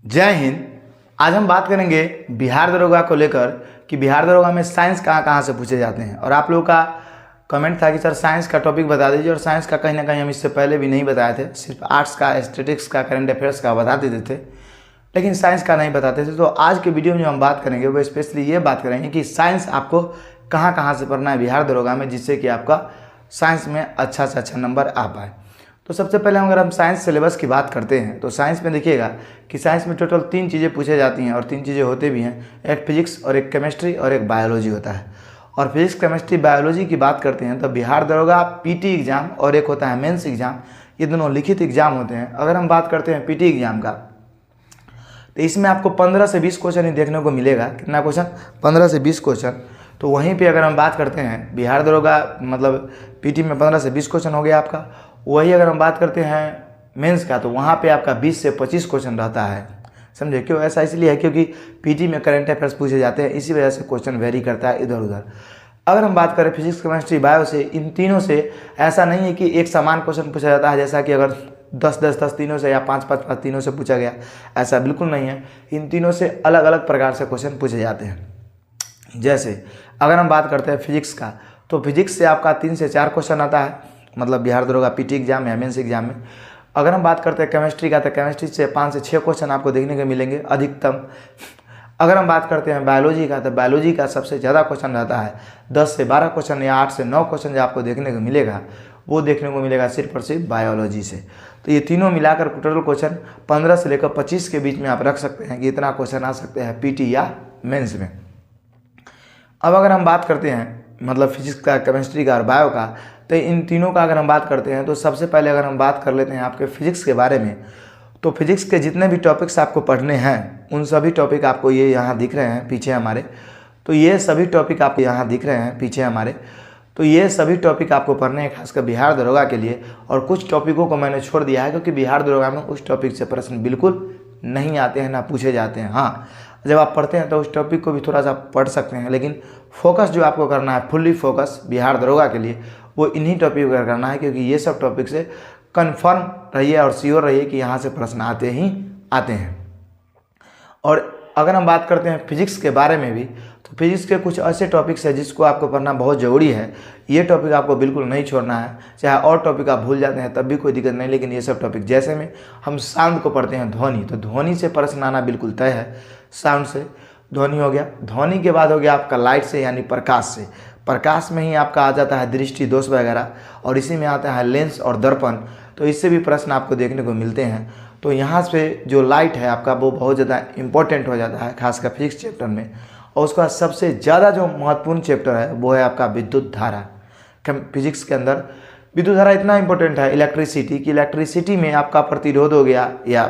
जय हिंद। आज हम बात करेंगे बिहार दरोगा को लेकर कि बिहार दरोगा में साइंस कहाँ कहाँ से पूछे जाते हैं। और आप लोगों का कमेंट था कि सर साइंस का टॉपिक बता दीजिए, और साइंस का कहीं ना कहीं हम इससे पहले भी नहीं बताए थे, सिर्फ आर्ट्स का, स्टैटिस्टिक्स का, करंट अफेयर्स का बता देते थे, लेकिन साइंस का नहीं बताते थे। तो आज के वीडियो में जो हम बात करेंगे वो स्पेशली ये बात करेंगे कि साइंस आपको कहाँ कहाँ से पढ़ना है बिहार दरोगा में, जिससे कि आपका साइंस में अच्छा से अच्छा नंबर आ पाए। तो सबसे पहले अगर हम साइंस सिलेबस की बात करते हैं तो साइंस में देखिएगा कि साइंस में टोटल 3 चीज़ें पूछी जाती हैं, और 3 चीज़ें होते भी हैं, एक फिजिक्स और एक केमिस्ट्री और एक बायोलॉजी होता है। और फिजिक्स, केमिस्ट्री, बायोलॉजी की बात करते हैं तो बिहार दरोगा पीटी एग्ज़ाम और एक होता है मेंस एग्ज़ाम, ये दोनों लिखित एग्जाम होते हैं। अगर हम बात करते हैं पीटी एग्ज़ाम का तो इसमें आपको 15 से 20 क्वेश्चन ही देखने को मिलेगा। कितना क्वेश्चन? 15 से 20 क्वेश्चन। तो वहीं पे अगर हम बात करते हैं बिहार दरोगा मतलब पीटी में 15 से 20 क्वेश्चन हो गया आपका। वही अगर हम बात करते हैं मेंस का तो वहाँ पे आपका 20 से 25 क्वेश्चन रहता है। समझे क्यों? ऐसा इसलिए है क्योंकि पीटी में करंट अफेयर्स पूछे जाते हैं, इसी वजह से क्वेश्चन वेरी करता है इधर उधर। अगर हम बात करें फिजिक्स, केमिस्ट्री, बायो से, इन तीनों से ऐसा नहीं है कि एक समान क्वेश्चन पूछा जाता है, जैसा कि अगर 10-10 तीनों से या 5-5 तीनों से पूछा गया, ऐसा बिल्कुल नहीं है। इन तीनों से अलग अलग प्रकार से क्वेश्चन पूछे जाते हैं। जैसे अगर हम बात करते हैं फिजिक्स का तो फिजिक्स से आपका 3 से 4 क्वेश्चन आता है, मतलब बिहार दरोगा पीटी एग्जाम या मेंस एग्जाम में। अगर हम बात करते हैं केमिस्ट्री का तो केमिस्ट्री से 5 से 6 क्वेश्चन आपको देखने को मिलेंगे अधिकतम। अगर हम बात करते हैं बायोलॉजी का तो बायोलॉजी का सबसे ज़्यादा क्वेश्चन रहता है, 10 से 12 क्वेश्चन या 8 से 9 क्वेश्चन जो आपको देखने को मिलेगा वो देखने को मिलेगा सिर्फ और सिर्फ बायोलॉजी से। तो ये तीनों मिलाकर टोटल क्वेश्चन 15 से लेकर 25 के बीच में आप रख सकते हैं कि इतना क्वेश्चन आ सकते हैं पीटी या मेंस में। अब अगर हम बात करते हैं मतलब फिजिक्स का, केमिस्ट्री का और बायो का, तो इन तीनों का अगर हम बात करते हैं तो सबसे पहले अगर हम बात कर लेते हैं आपके फिजिक्स के बारे में, तो फिजिक्स के जितने भी टॉपिक्स आपको पढ़ने हैं उन सभी टॉपिक आपको ये यहाँ दिख रहे हैं पीछे हमारे। तो ये सभी टॉपिक आपको यहाँ दिख रहे हैं पीछे हमारे। तो ये सभी टॉपिक आपको पढ़ने हैं खासकर बिहार दरोगा के लिए। और कुछ टॉपिकों को मैंने छोड़ दिया है क्योंकि बिहार दरोगा में उस टॉपिक से प्रश्न बिल्कुल नहीं आते हैं, ना पूछे जाते हैं। हाँ, जब आप पढ़ते हैं तो उस टॉपिक को भी थोड़ा सा पढ़ सकते हैं, लेकिन फोकस जो आपको करना है, फुल्ली फोकस बिहार दरोगा के लिए, वो इन्हीं टॉपिक पर करना है, क्योंकि ये सब टॉपिक से कंफर्म रहिए और श्योर रहिए कि यहाँ से प्रश्न आते ही आते हैं। और अगर हम बात करते हैं फिजिक्स के बारे में भी, तो फिजिक्स के कुछ ऐसे टॉपिक्स हैं जिसको आपको पढ़ना बहुत ज़रूरी है। ये टॉपिक आपको बिल्कुल नहीं छोड़ना है, चाहे और टॉपिक आप भूल जाते हैं तब भी कोई दिक्कत नहीं, लेकिन ये सब टॉपिक, जैसे में हम साउंड को पढ़ते हैं ध्वनि, तो ध्वनि से प्रश्न आना बिल्कुल तय है। साउंड से ध्वनि हो गया, ध्वनि के बाद हो गया आपका लाइट से यानी प्रकाश से। प्रकाश में ही आपका आ जाता है दृष्टि दोष वगैरह, और इसी में आता है लेंस और दर्पण, तो इससे भी प्रश्न आपको देखने को मिलते हैं। तो यहाँ से जो लाइट है आपका वो बहुत ज़्यादा इंपॉर्टेंट हो जाता है खासकर फिजिक्स चैप्टर में। और उसका सबसे ज़्यादा जो महत्वपूर्ण चैप्टर है वो है आपका विद्युत धारा। फिजिक्स के अंदर विद्युत धारा इतना इंपॉर्टेंट है इलेक्ट्रिसिटी की, इलेक्ट्रिसिटी में आपका प्रतिरोध हो गया या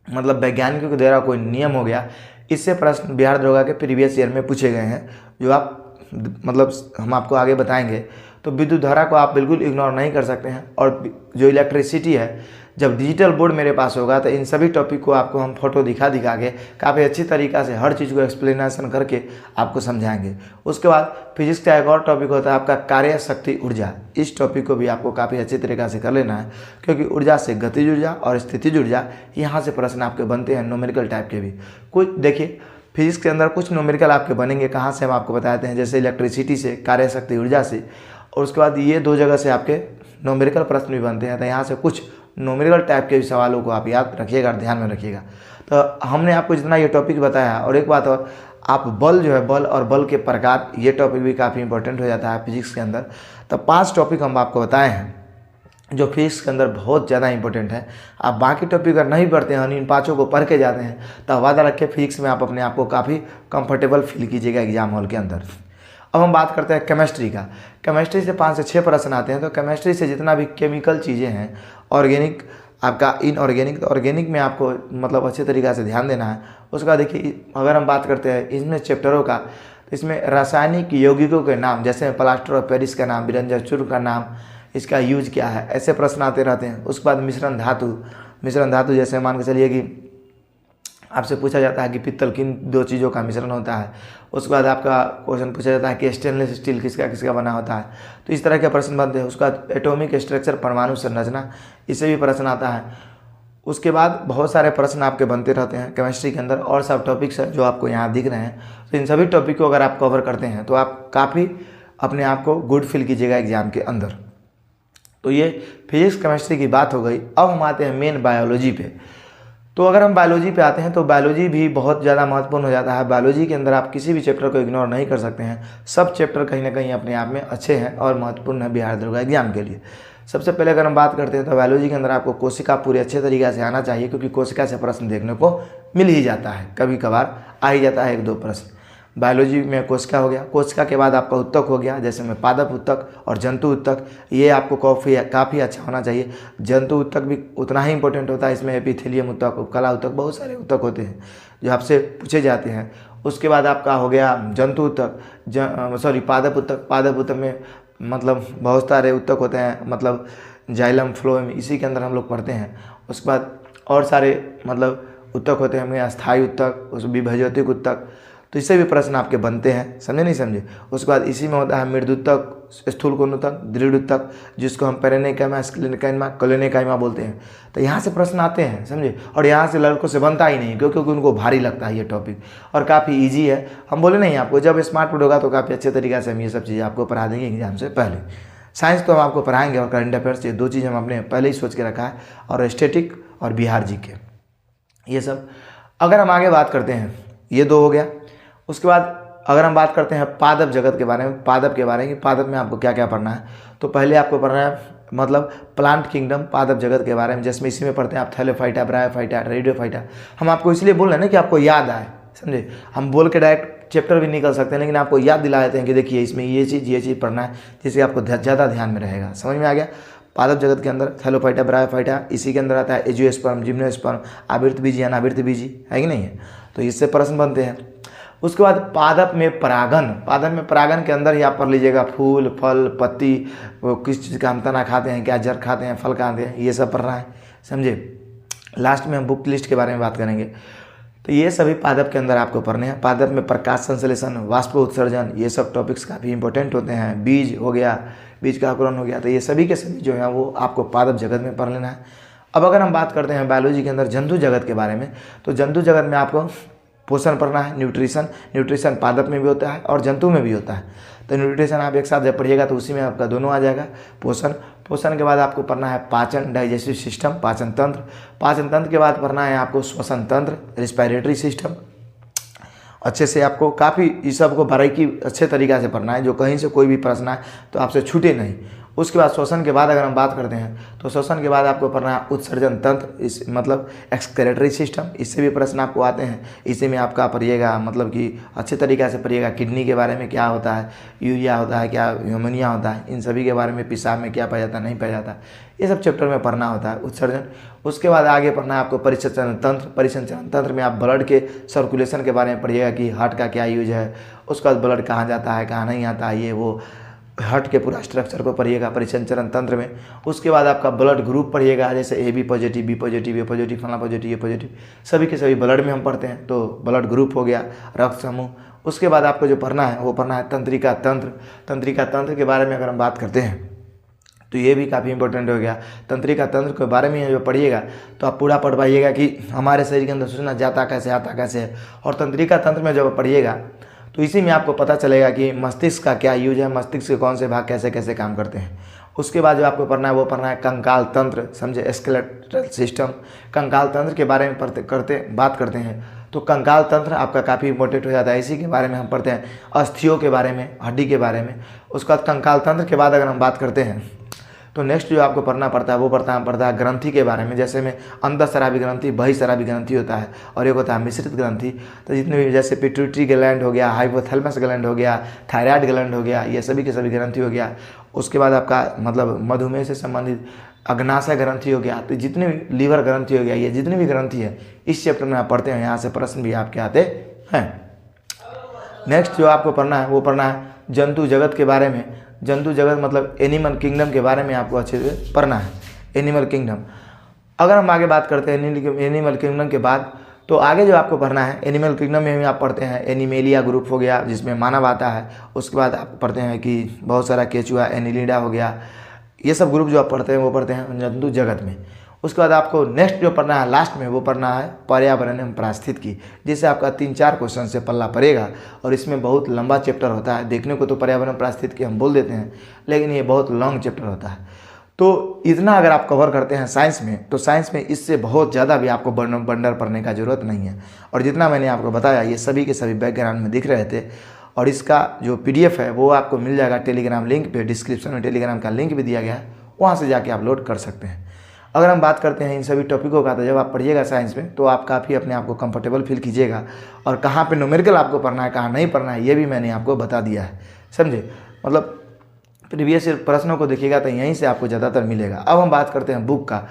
मतलब वैज्ञानिकों के द्वारा कोई नियम हो गया, इससे प्रश्न बिहार दरोगा के प्रीवियस ईयर में पूछे गए हैं, जो आप मतलब हम आपको आगे बताएंगे। तो विद्युत धारा को आप बिल्कुल इग्नोर नहीं कर सकते हैं। और जो इलेक्ट्रिसिटी है, जब डिजिटल बोर्ड मेरे पास होगा तो इन सभी टॉपिक को आपको हम फोटो दिखा के काफ़ी अच्छी तरीक़ा से हर चीज़ को एक्सप्लेनेशन करके आपको समझाएंगे। उसके बाद फिजिक्स का एक और टॉपिक होता है आपका कार्य शक्ति ऊर्जा। इस टॉपिक को भी आपको काफ़ी अच्छी तरीक़ा से कर लेना है, क्योंकि ऊर्जा से गतिज ऊर्जा और स्थितिज ऊर्जा, यहाँ से प्रश्न आपके बनते हैं न्यूमेरिकल टाइप के भी। कुछ देखिए फिजिक्स के अंदर कुछ न्यूमेरिकल आपके बनेंगे, कहाँ से हम आपको बताते हैं, जैसे इलेक्ट्रिसिटी से, कार्य शक्ति ऊर्जा से, और उसके बाद ये 2 जगह से आपके न्यूमेरिकल प्रश्न भी बनते हैं। तो यहाँ से कुछ न्यूमेरिकल टाइप के सवालों को आप याद रखिएगा और ध्यान में रखिएगा। तो हमने आपको जितना ये टॉपिक बताया, और एक बात और, आप बल जो है, बल और बल के प्रकार, ये टॉपिक भी काफ़ी इंपॉर्टेंट हो जाता है फिजिक्स के अंदर। तो 5 टॉपिक हम आपको बताए हैं जो फिजिक्स के अंदर बहुत ज़्यादा इंपॉर्टेंट है। आप बाकी टॉपिक अगर नहीं पढ़ते हैं, इन 5 को पढ़ के जाते हैं, तो वादा रख के फिजिक्स में आप अपने आप को काफ़ी कंफर्टेबल फील कीजिएगा एग्जाम हॉल के अंदर। अब हम बात करते हैं केमिस्ट्री का। केमिस्ट्री से 5 से 6 प्रश्न आते हैं। तो केमिस्ट्री से जितना भी केमिकल चीज़ें हैं, ऑर्गेनिक, आपका इनऑर्गेनिक, ऑर्गेनिक में आपको मतलब अच्छे तरीक़े से ध्यान देना है। उसका देखिए अगर हम बात करते हैं इसमें चैप्टरों का, तो इसमें रासायनिक यौगिकों के नाम, जैसे प्लास्टर ऑफ पेरिस का नाम, बिरंजर चूर्ण का नाम, इसका यूज क्या है, ऐसे प्रश्न आते रहते हैं। उसके बाद मिश्रण धातु जैसे मान के चलिए कि आपसे पूछा जाता है कि पित्तल किन 2 चीज़ों का मिश्रण होता है। उसके बाद आपका क्वेश्चन पूछा जाता है कि स्टेनलेस स्टील किसका किसका बना होता है। तो इस तरह के प्रश्न बनते हैं। उसके बाद एटॉमिक स्ट्रक्चर, परमाणु संरचना, इससे भी प्रश्न आता है। उसके बाद बहुत सारे प्रश्न आपके बनते रहते हैं केमिस्ट्री के अंदर, और सब टॉपिक्स हैं जो आपको यहाँ दिख रहे हैं। तो इन सभी टॉपिक को अगर आप कवर करते हैं तो आप काफ़ी अपने आप को गुड फील कीजिएगा एग्जाम के अंदर। तो ये फिजिक्स केमिस्ट्री की बात हो गई। अब हम आते हैं मेन बायोलॉजी पे। तो अगर हम बायोलॉजी पे आते हैं तो बायोलॉजी भी बहुत ज़्यादा महत्वपूर्ण हो जाता है। बायोलॉजी के अंदर आप किसी भी चैप्टर को इग्नोर नहीं कर सकते हैं। सब चैप्टर कहीं ना कहीं अपने आप में अच्छे हैं और महत्वपूर्ण है बिहार दरोगा एग्जाम के लिए। सबसे पहले अगर हम बात करते हैं तो बायोलॉजी के अंदर आपको कोशिका पूरे अच्छे तरीके से आना चाहिए, क्योंकि कोशिका से प्रश्न देखने को मिल ही जाता है, कभी कभार आ ही जाता है 1-2 प्रश्न। बायोलॉजी में कोशिका हो गया, कोशिका के बाद आपका उत्तक हो गया, जैसे में पादप उत्तक और जंतु उत्तक। ये आपको काफ़ी अच्छा होना चाहिए। जंतु उत्तक भी उतना ही इंपॉर्टेंट होता है। इसमें एपिथेलियम उत्तक, उपकला उत्तक, बहुत सारे उत्तक होते हैं जो आपसे पूछे जाते हैं। उसके बाद आपका हो गया जंतु उत्तक, पादप उत्तक। पादप उत्तक में मतलब बहुत सारे उत्तक होते हैं, मतलब जाइलम फ्लोएम, इसी के अंदर हम लोग पढ़ते हैं। उसके बाद और सारे मतलब उत्तक होते हैं हमें, अस्थायी उत्तक, उस विभजतिक उत्तक। तो इससे भी प्रश्न आपके बनते हैं, समझे नहीं समझे। उसके बाद इसी में होता है मृदुत्तक, स्थूलकोणोत्तक, दृढ़ उत्तक, जिसको हम पेरेनिकाइमा, स्क्लेनिकाइमा, कोलेनिकाइमा बोलते हैं। तो यहाँ से प्रश्न आते हैं, समझे। और यहाँ से लड़कों से बनता ही नहीं, क्योंकि उनको भारी लगता है ये टॉपिक, और काफ़ी ईजी है। हम बोले नहीं आपको, जब स्मार्ट बोर्ड होगा तो काफ़ी अच्छे तरीके से हम ये सब चीज़ें आपको पढ़ा देंगे एग्जाम से पहले। साइंस तो हम आपको पढ़ाएंगे, और करंट अफेयर्स, ये 2 चीज़ हम अपने पहले ही सोच के रखा है, और स्टैटिक और बिहार जीके, ये सब। अगर हम आगे बात करते हैं, ये 2 हो गया। उसके बाद अगर हम बात करते हैं पादप जगत के बारे में, पादप के बारे में, कि पादप में आपको क्या क्या पढ़ना है, तो पहले आपको पढ़ना है मतलब प्लांट किंगडम, पादप जगत के बारे में, जिसमें इसी में पढ़ते हैं आप थैलोफाइटा, ब्रायोफाइटा, रेडियोफाइटा। हम आपको इसलिए बोल रहे हैं ना कि आपको याद आए, समझे। हम बोल के डायरेक्ट चैप्टर भी निकल सकते हैं, लेकिन आपको याद दिला देते हैं कि देखिए इसमें ये चीज़ पढ़ना है, जिससे आपको ज़्यादा ध्यान में रहेगा। समझ में आ गया। पादप जगत के अंदर थैलोफाइटा, ब्रायोफाइटा, इसी के अंदर आता है एजियोस्पर्म, जिम्नोस्पर्म, आवृत बीजी, अनावृत बीजी, है कि नहीं है। तो इससे प्रश्न बनते हैं। उसके बाद पादप में परागन। पादप में परागन के अंदर ही आप पढ़ लीजिएगा फूल, फल, पत्ती, वो किस चीज़ का हम तना खाते हैं, क्या जड़ खाते हैं, फल खाते हैं, ये सब पढ़ना है, समझे। लास्ट में हम बुक लिस्ट के बारे में बात करेंगे। तो ये सभी पादप के अंदर आपको पढ़ने हैं। पादप में प्रकाश संश्लेषण, वाष्प उत्सर्जन, ये सब टॉपिक्स काफ़ी इंपॉर्टेंट होते हैं। बीज हो गया, बीज का अंकुरण हो गया। तो ये सभी के सभी जो है वो आपको पादप जगत में पढ़ लेना है। अब अगर हम बात करते हैं बायोलॉजी के अंदर जंतु जगत के बारे में, तो जंतु जगत में आपको पोषण पढ़ना है, न्यूट्रिशन पादप में भी होता है और जंतु में भी होता है। तो न्यूट्रिशन आप एक साथ जब पढ़िएगा तो उसी में आपका दोनों आ जाएगा। पोषण के बाद आपको पढ़ना है पाचन, डाइजेस्टिव सिस्टम, पाचन तंत्र के बाद पढ़ना है आपको श्वसन तंत्र, रिस्पायरेटरी सिस्टम। अच्छे से आपको काफ़ी इस सब को बारीकी अच्छे तरीक़े से पढ़ना है, जो कहीं से कोई भी प्रश्न है तो आपसे छूटे नहीं। उसके बाद श्वसन के बाद अगर हम बात करते हैं तो श्वसन के बाद आपको पढ़ना है उत्सर्जन तंत्र, इस मतलब एक्सक्रेटरी सिस्टम। इससे भी प्रश्न आपको आते हैं। इसी में आपका पढ़िएगा, मतलब कि अच्छे तरीक़े से पढ़िएगा। किडनी के बारे में क्या होता है, यूरिया होता है क्या, यूमोनिया होता है, इन सभी के बारे में, पेशाब में क्या पाया जाता है, नहीं पाया जाता, ये सब चैप्टर में पढ़ना होता है, उत्सर्जन। उसके बाद आगे पढ़ना है आपको परिसंचरण तंत्र। परिसंचरण तंत्र में आप ब्लड के सर्कुलेशन के बारे में पढ़िएगा कि हार्ट का क्या यूज है। उसके बाद ब्लड कहाँ जाता है, कहाँ नहीं आता है, ये वो हार्ट के पूरा स्ट्रक्चर को पढ़िएगा परिसंचरण तंत्र में। उसके बाद आपका ब्लड ग्रुप पढ़िएगा, जैसे AB positive, B positive, A positive, फला पॉजिटिव, A पॉजिटिव, सभी के सभी ब्लड में हम पढ़ते हैं। तो ब्लड ग्रुप हो गया, रक्त समूह। उसके बाद आपको जो पढ़ना है वो पढ़ना है तंत्रिका तंत्र। तंत्रिका तंत्र के बारे में अगर हम बात करते हैं तो ये भी काफ़ी इंपॉर्टेंट हो गया। तंत्रिका तंत्र के बारे में जो पढ़िएगा तो आप पूरा पढ़ पाइएगा कि हमारे शरीर के अंदर सूचना जाता कैसे, आता कैसे है। और तंत्रिका तंत्र में जब पढ़िएगा तो इसी में आपको पता चलेगा कि मस्तिष्क का क्या यूज है, मस्तिष्क के कौन से भाग कैसे कैसे काम करते हैं। उसके बाद जो आपको पढ़ना है वो पढ़ना है कंकाल तंत्र, समझे, स्केलेटल सिस्टम। कंकाल तंत्र के बारे में बात करते हैं तो कंकाल तंत्र आपका काफ़ी इंपॉर्टेंट हो जाता है। इसी के बारे में हम पढ़ते हैं, अस्थियों के बारे में, हड्डी के बारे में। उसके बाद कंकाल तंत्र के बाद अगर हम बात करते हैं तो नेक्स्ट जो आपको पढ़ना पड़ता है वो पढ़ता है ग्रंथि के बारे में, जैसे में अंतःस्रावी ग्रंथि, बहिःस्रावी ग्रंथि होता है, और एक होता है मिश्रित ग्रंथि। तो जितने भी जैसे पिट्यूटरी ग्लैंड हो गया, हाइपोथैलेमस ग्लैंड हो गया, थायराइड ग्लैंड हो गया, ये सभी के सभी ग्रंथि हो गया। उसके बाद आपका मतलब मधुमेह से संबंधित अग्नाशय ग्रंथि हो गया। तो जितने भी लीवर ग्रंथि हो गया, ये जितने भी ग्रंथि है इस चैप्टर में आप पढ़ते हैं। यहाँ से प्रश्न भी आपके आते हैं। नेक्स्ट जो आपको पढ़ना है वो पढ़ना है जंतु जगत के बारे में। जंतु जगत मतलब एनिमल किंगडम के बारे में आपको अच्छे से पढ़ना है, एनिमल किंगडम। अगर हम आगे बात करते हैं एनिमल किंगडम के बाद तो आगे जो आपको पढ़ना है एनिमल किंगडम में भी आप पढ़ते हैं एनिमेलिया ग्रुप हो गया, जिसमें मानव आता है। उसके बाद आप पढ़ते हैं कि बहुत सारा केचुआ, एनिलिडा हो गया, ये सब ग्रुप जो आप पढ़ते हैं वो पढ़ते हैं जंतु जगत में। उसके बाद आपको नेक्स्ट जो पढ़ना है लास्ट में, वो पढ़ना है पर्यावरण एवं पारिस्थितिकी, जिससे आपका 3-4 क्वेश्चन से पल्ला पड़ेगा। और इसमें बहुत लंबा चैप्टर होता है, देखने को तो पर्यावरण पारिस्थितिकी हम बोल देते हैं, लेकिन ये बहुत लॉन्ग चैप्टर होता है। तो इतना अगर आप कवर करते हैं साइंस में, तो साइंस में इससे बहुत ज़्यादा भी आपको बंडर पढ़ने का ज़रूरत नहीं है। और जितना मैंने आपको बताया ये सभी के सभी बैकग्राउंड में दिख रहे थे। और इसका जो PDF है वो आपको मिल जाएगा टेलीग्राम लिंक पे, डिस्क्रिप्शन में टेलीग्राम का लिंक भी दिया गया है, वहाँ से जाके आप लोड कर सकते हैं। अगर हम बात करते हैं इन सभी टॉपिकों का, तो जब आप पढ़िएगा साइंस में तो आप काफ़ी अपने आप को कंफर्टेबल फील कीजिएगा। और कहाँ पे न्यूमेरिकल आपको पढ़ना है, कहाँ नहीं पढ़ना है, ये भी मैंने आपको बता दिया है, समझे। मतलब प्रीवियस प्रश्नों को देखिएगा तो यहीं से आपको ज़्यादातर मिलेगा। अब हम बात करते हैं बुक का,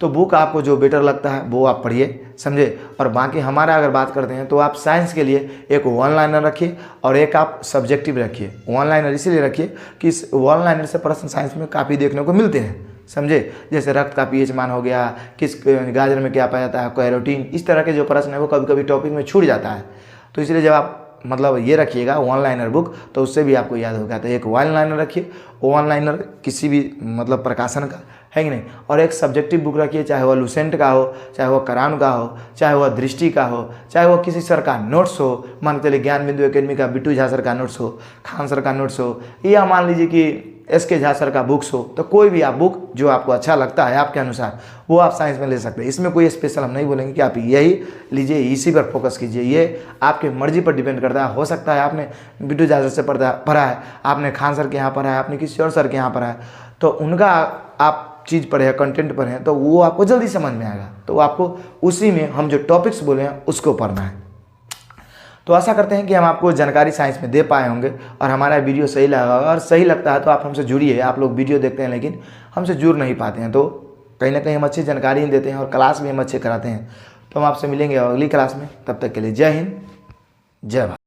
तो बुक आपको जो बेटर लगता है वो आप पढ़िए, समझे। और बाकी हमारा अगर बात करते हैं तो आप साइंस के लिए एक वन लाइनर रखिए और एक आप सब्जेक्टिव रखिए। वन लाइनर इसीलिए रखिए कि इस वन लाइनर से प्रश्न साइंस में काफ़ी देखने को मिलते हैं, समझे। जैसे रक्त का pH मान हो गया, किस गाजर में क्या पाया जाता है, कैरोटीन, इस तरह के जो प्रश्न है वो कभी कभी टॉपिक में छूट जाता है। तो इसलिए जब आप मतलब ये रखिएगा वन लाइनर बुक, तो उससे भी आपको याद होगा। तो एक वन लाइनर रखिए, वन लाइनर किसी भी मतलब प्रकाशन का है कि नहीं। और एक सब्जेक्टिव बुक रखिए, चाहे वह लुसेंट का हो, चाहे वह करान का हो, चाहे वह दृष्टि का हो, चाहे वह किसी सर का नोट्स हो, मान के चलिए ज्ञान बिंदु एकेडमी का बिट्टू झा सर का नोट्स हो, खान सर का नोट्स हो, या मान लीजिए कि SK झा सर का बुक्स हो। तो कोई भी आप बुक जो आपको अच्छा लगता है आपके अनुसार वो आप साइंस में ले सकते हैं। इसमें कोई स्पेशल हम नहीं बोलेंगे कि आप यही लीजिए, इसी पर फोकस कीजिए, ये आपके मर्जी पर डिपेंड करता है। हो सकता है आपने बिट्टू झा सर से पढ़ा है, आपने खान सर के यहाँ पढ़ा है, आपने किसी और सर के यहाँ पढ़ा है, तो उनका आप चीज़ पढ़े हैं, कंटेंट पढ़े हैं, तो वो आपको जल्दी समझ में आएगा। तो आपको उसी में हम जो टॉपिक्स बोले हैं उसको पढ़ना है। तो आशा करते हैं कि हम आपको जानकारी साइंस में दे पाए होंगे और हमारा वीडियो सही लगा होगा। और सही लगता है तो आप हमसे जुड़िए। आप लोग वीडियो देखते हैं लेकिन हमसे जुड़ नहीं पाते हैं, तो कहीं ना कहीं हम अच्छी जानकारी ही देते हैं और क्लास भी हम अच्छे कराते हैं। तो हम आपसे मिलेंगे अगली क्लास में, तब तक के लिए जय हिंद, जय भारत।